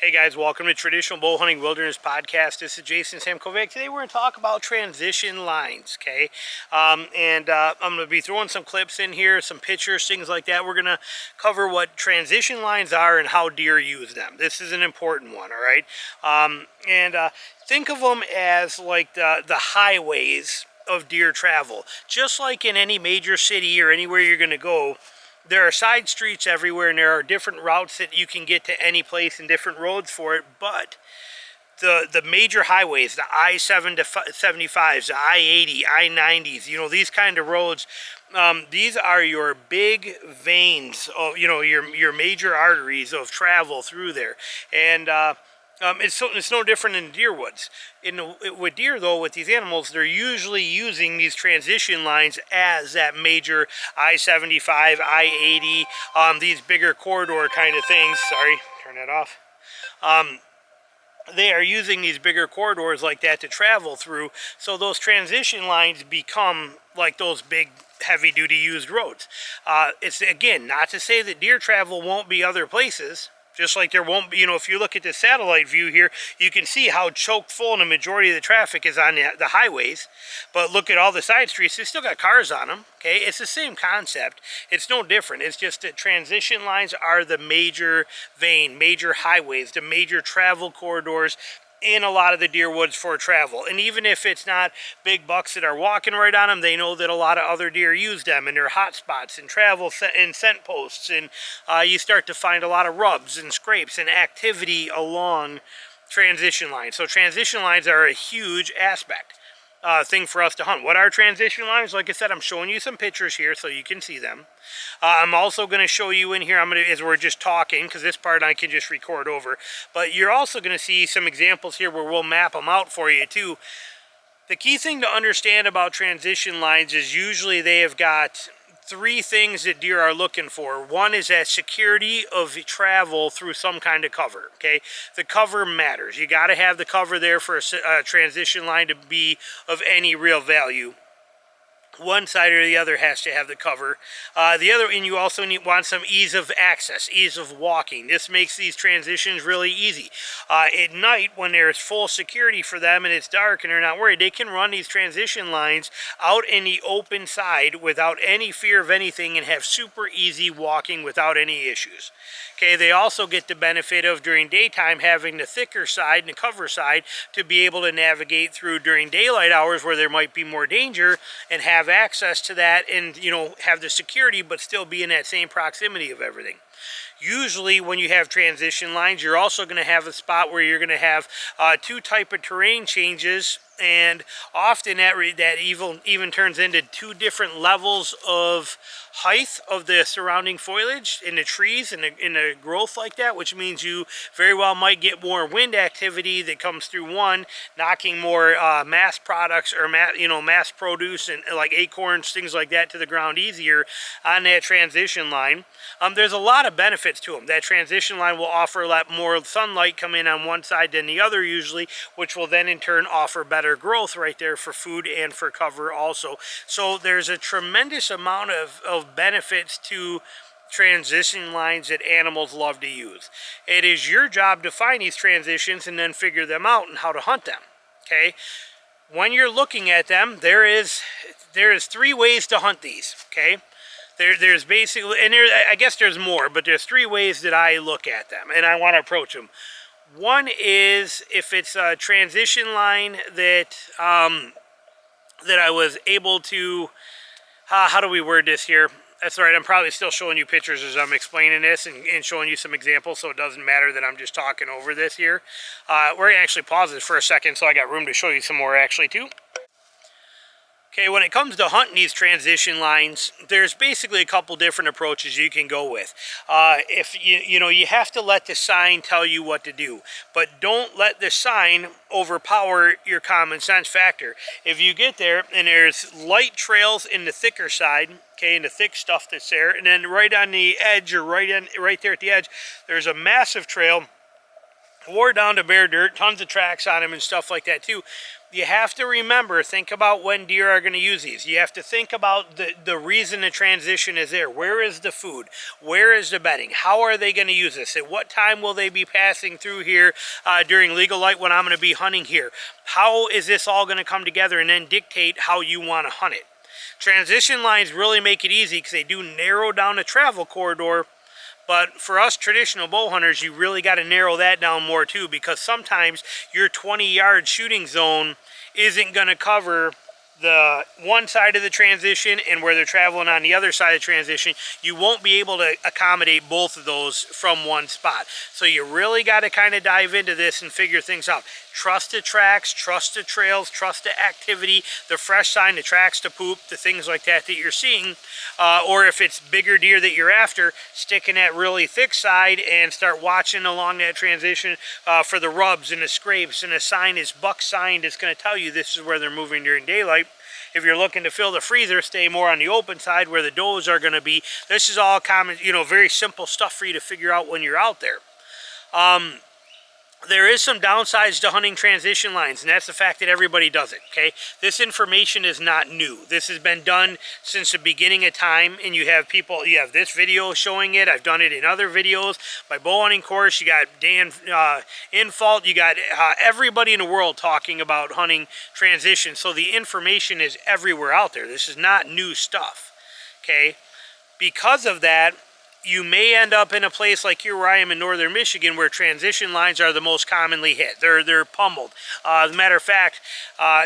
Hey guys, welcome to Traditional Bow Hunting Wilderness Podcast. This is Jason Samkovic. Today we're going to talk about transition lines, okay? I'm going to be throwing some clips in here, some pictures, things like that. We're going to cover what transition lines are and how deer use them. This is an important one, all right? Think of them as like the highways of deer travel. Just like in any major city or anywhere you're going to go, there are side streets everywhere, and there are different routes that you can get to any place and different roads for it. But the major highways, the I-75s, the I-80, I-90s, these kind of roads, these are your big veins of, your major arteries of travel through there. And it's no different in deer woods. With deer, though, with these animals, they're usually using these transition lines as that major I-75, I-80, these bigger corridor kind of things. Sorry, turn that off. They are using these bigger corridors like that to travel through, so those transition lines become like those big heavy-duty used roads. It's, again, not to say that deer travel won't be other places. Just like there won't be, if you look at the satellite view here, you can see how choked full and the majority of the traffic is on the highways. But look at all the side streets, they still got cars on them, okay? It's the same concept. It's no different. It's just that transition lines are the major vein, major highways, the major travel corridors in a lot of the deer woods for travel. And even if it's not big bucks that are walking right on them, they know that a lot of other deer use them, and they're hot spots and travel and scent posts, and you start to find a lot of rubs and scrapes and activity along transition lines. So transition lines are a huge aspect thing for us to hunt. What are transition lines? Like I said, I'm showing you some pictures here so you can see them. I'm also going to show you in here, as we're just talking, because this part I can just record over, but you're also going to see some examples here where we'll map them out for you too. The key thing to understand about transition lines is usually they have got three things that deer are looking for. One is that security of travel through some kind of cover, okay? The cover matters. You got to have the cover there for a transition line to be of any real value. One side or the other has to have the cover. The other, and you also want some ease of access, ease of walking. This makes these transitions really easy. At night, when there's full security for them and it's dark and they're not worried, they can run these transition lines out in the open side without any fear of anything and have super easy walking without any issues. Okay, they also get the benefit of during daytime having the thicker side and the cover side to be able to navigate through during daylight hours where there might be more danger and have access to that and, have the security but still be in that same proximity of everything. Usually when you have transition lines, you're also going to have a spot where you're going to have two type of terrain changes, and often that even turns into two different levels of height of the surrounding foliage in the trees and in the growth like that, which means you very well might get more wind activity that comes through one, knocking more mass products or mass produce and like acorns, things like that, to the ground easier on that transition line. There's a lot of benefits to them. That transition line will offer a lot more sunlight come in on one side than the other usually, which will then in turn offer better growth right there for food and for cover also. So there's a tremendous amount of benefits to transition lines that animals love to use. It is your job to find these transitions and then figure them out and how to hunt them. Okay, when you're looking at them, there is three ways to hunt these. Okay, there's basically, and I guess there's more, but there's three ways that I look at them and I want to approach them. One is if it's a transition line that I was able to, how do we word this here? That's all right, I'm probably still showing you pictures as I'm explaining this and showing you some examples, so it doesn't matter that I'm just talking over this here. We're going to actually pause this for a second so I got room to show you some more actually too. Okay, when it comes to hunting these transition lines, there's basically a couple different approaches you can go with. If you have to let the sign tell you what to do, but don't let the sign overpower your common sense factor. If you get there and there's light trails in the thicker side, okay, and the thick stuff that's there, and then right on the edge or right there at the edge, there's a massive trail wore down to bare dirt, tons of tracks on them and stuff like that too. You have to remember, think about when deer are going to use these. You have to think about the reason the transition is there. Where is the food? Where is the bedding? How are they going to use this? At what time will they be passing through here during legal light when I'm going to be hunting here? How is this all going to come together and then dictate how you want to hunt it? Transition lines really make it easy because they do narrow down the travel corridor. But for us traditional bow hunters, you really got to narrow that down more too, because sometimes your 20-yard shooting zone isn't going to cover the one side of the transition, and where they're traveling on the other side of the transition, you won't be able to accommodate both of those from one spot. So you really got to kind of dive into this and figure things out. Trust the tracks, trust the trails, trust the activity, the fresh sign, the tracks to poop, the things like that that you're seeing. Or if it's bigger deer that you're after, stick in that really thick side and start watching along that transition for the rubs and the scrapes, and a sign is buck signed. It's going to tell you this is where they're moving during daylight. If you're looking to fill the freezer, stay more on the open side where the does are going to be. This is all common, you know, very simple stuff for you to figure out when you're out there. There is some downsides to hunting transition lines, and that's the fact that everybody does it, okay? This information is not new. This has been done since the beginning of time, and you have people, you have this video showing it. I've done it in other videos. My bow hunting course, you got Dan Infault, you got everybody in the world talking about hunting transition, so the information is everywhere out there. This is not new stuff, okay? Because of that, you may end up in a place like here where I am in northern Michigan, where transition lines are the most commonly hit. They're pummeled. As a matter of fact,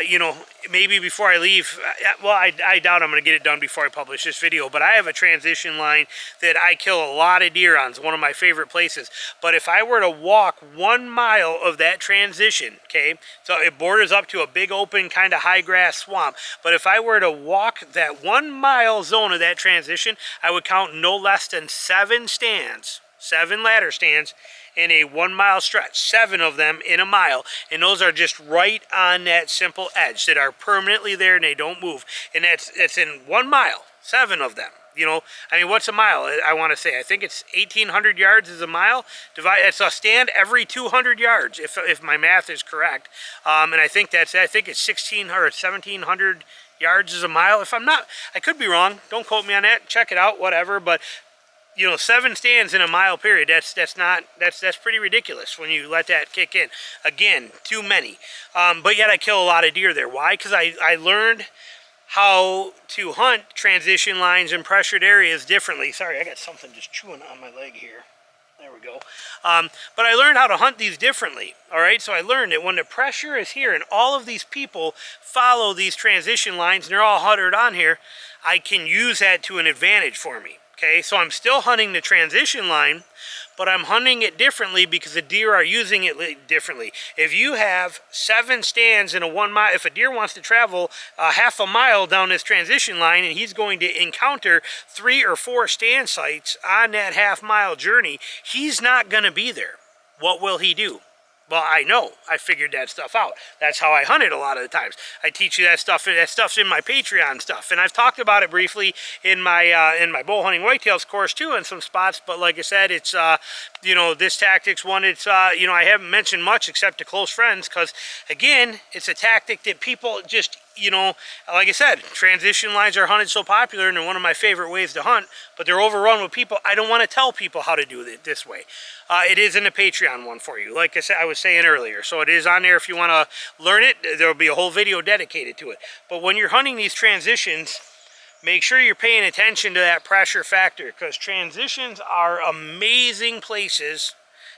you know, maybe before I leave, well, I doubt I'm going to get it done before I publish this video, but I have a transition line that I kill a lot of deer on. It's one of my favorite places. But if I were to walk 1 mile of that transition, okay, so it borders up to a big open kind of high grass swamp, but if I were to walk that 1 mile zone of that transition, I would count no less than 7 stands, 7 ladder stands in a 1 mile stretch, 7 of them in a mile, and those are just right on that simple edge that are permanently there and they don't move. And that's in 1 mile, 7 of them. You know, I mean, what's a mile? I want to say, I think it's 1,800 yards is a mile. It's a stand every 200 yards, if my math is correct. And I think it's 1,600 or 1,700 yards is a mile. If I'm not, I could be wrong. Don't quote me on that. Check it out, whatever. But you know, 7 stands in a mile period, that's pretty ridiculous when you let that kick in. Again, too many. But yet I kill a lot of deer there. Why? Because I learned how to hunt transition lines and pressured areas differently. Sorry, I got something just chewing on my leg here. There we go. But I learned how to hunt these differently. All right, so I learned that when the pressure is here and all of these people follow these transition lines and they're all hunted on here, I can use that to an advantage for me. Okay, so I'm still hunting the transition line, but I'm hunting it differently because the deer are using it differently. If you have 7 stands in a 1 mile, if a deer wants to travel half a mile down this transition line and he's going to encounter 3 or 4 stand sites on that half-mile journey, he's not going to be there. What will he do? Well, I know. I figured that stuff out. That's how I hunt it a lot of the times. I teach you that stuff. That stuff's in my Patreon stuff, and I've talked about it briefly in my bow hunting whitetails course too, in some spots. But like I said, it's you know, this tactics one. It's you know, I haven't mentioned much except to close friends, because again, it's a tactic that people just, you know, like I said, transition lines are hunted so popular and they're one of my favorite ways to hunt, but they're overrun with people. I don't want to tell people how to do it this way. It is in the Patreon one for you, like I said, I was saying earlier. So it is on there if you want to learn it. There'll be a whole video dedicated to it. But when you're hunting these transitions, make sure you're paying attention to that pressure factor, because transitions are amazing places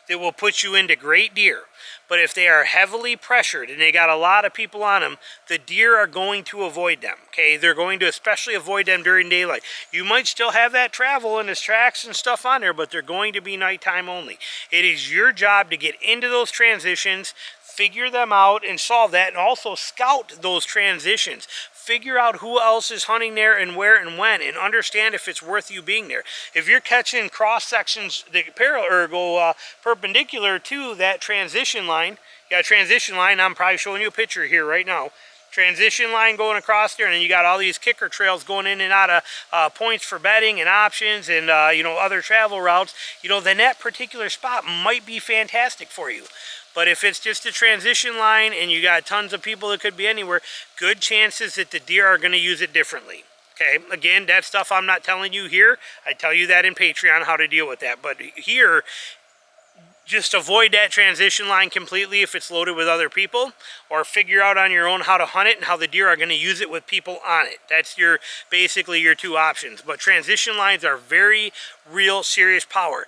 that will put you into great deer. But if they are heavily pressured and they got a lot of people on them, the deer are going to avoid them, okay? They're going to especially avoid them during daylight. You might still have that travel and his tracks and stuff on there, but they're going to be nighttime only. It is your job to get into those transitions, figure them out and solve that, and also scout those transitions. Figure out who else is hunting there and where and when, and understand if it's worth you being there. If you're catching cross sections that parallel or go perpendicular to that transition line, you got a transition line, I'm probably showing you a picture here right now. transition line going across there, and then you got all these kicker trails going in and out of points for bedding and options and you know, other travel routes, you know, then that particular spot might be fantastic for you. But if it's just a transition line and you got tons of people that could be anywhere, good chances that the deer are going to use it differently. Okay, again, that stuff I'm not telling you here. I tell you that in Patreon, how to deal with that. But here, just avoid that transition line completely if it's loaded with other people, or figure out on your own how to hunt it and how the deer are going to use it with people on it. That's your basically your two options. But transition lines are very real serious power.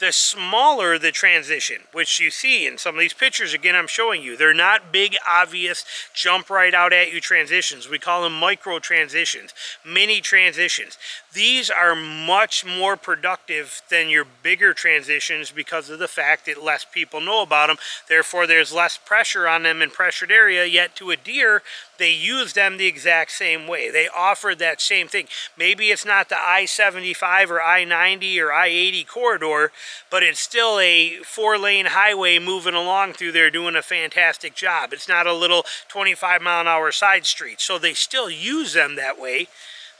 The smaller the transition, which you see in some of these pictures, again, I'm showing you, they're not big, obvious, jump right out at you transitions. We call them micro transitions, mini transitions. These are much more productive than your bigger transitions because of the fact that less people know about them. Therefore, there's less pressure on them in pressured area, yet to a deer, they use them the exact same way. They offer that same thing. Maybe it's not the I-75 or I-90 or I-80 corridor, but it's still a 4-lane highway moving along through there doing a fantastic job. It's not a little 25-mile-an-hour side street. So they still use them that way.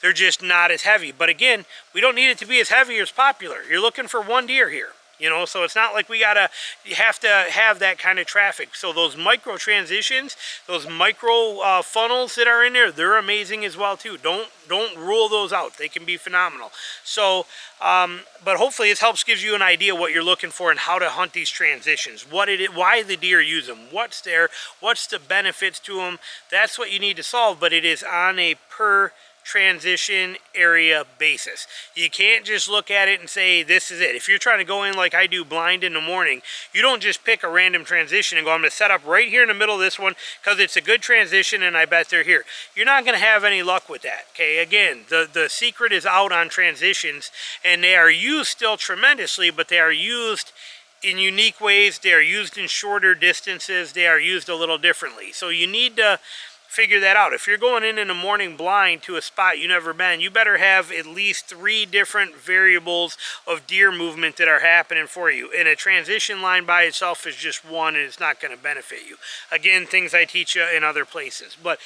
They're just not as heavy. But again, we don't need it to be as heavy or as popular. You're looking for one deer here. You know, so it's not like you have to have that kind of traffic. So those micro transitions, those micro funnels that are in there, they're amazing as well too. Don't rule those out. They can be phenomenal. So, but hopefully this helps gives you an idea what you're looking for and how to hunt these transitions. Why the deer use them, what's there, what's the benefits to them. That's what you need to solve, but it is on a per transition area basis. You can't just look at it and say this is it. If you're trying to go in like I do blind in the morning, you don't just pick a random transition and go, I'm going to set up right here in the middle of this one because it's a good transition and I bet they're here. You're not going to have any luck with that. Okay, again, the secret is out on transitions, and they are used still tremendously, but they are used in unique ways. They are used in shorter distances. They are used a little differently. So you need to figure that out. If you're going in the morning blind to a spot you've never been, you better have at least 3 different variables of deer movement that are happening for you. And a transition line by itself is just one, and it's not going to benefit you. Again, things I teach you in other places. But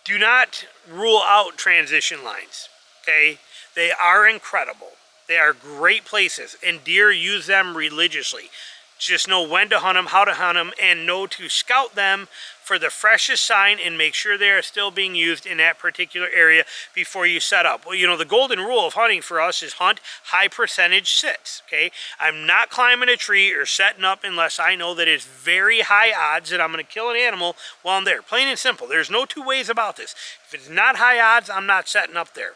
do not rule out transition lines. Okay? They are incredible. They are great places, and deer use them religiously. Just know when to hunt them, how to hunt them, and know to scout them for the freshest sign and make sure they are still being used in that particular area before you set up. Well, you know, the golden rule of hunting for us is hunt high percentage sits, okay? I'm not climbing a tree or setting up unless I know that it's very high odds that I'm going to kill an animal while I'm there. Plain and simple. There's no two ways about this. If it's not high odds, I'm not setting up there.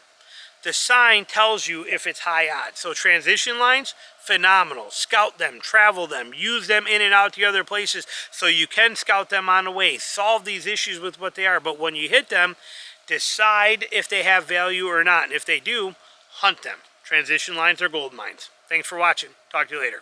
The sign tells you if it's high odds. So transition lines, phenomenal. Scout them, travel them, use them in and out to other places so you can scout them on the way. Solve these issues with what they are. But when you hit them, decide if they have value or not. And if they do, hunt them. Transition lines are gold mines. Thanks for watching. Talk to you later.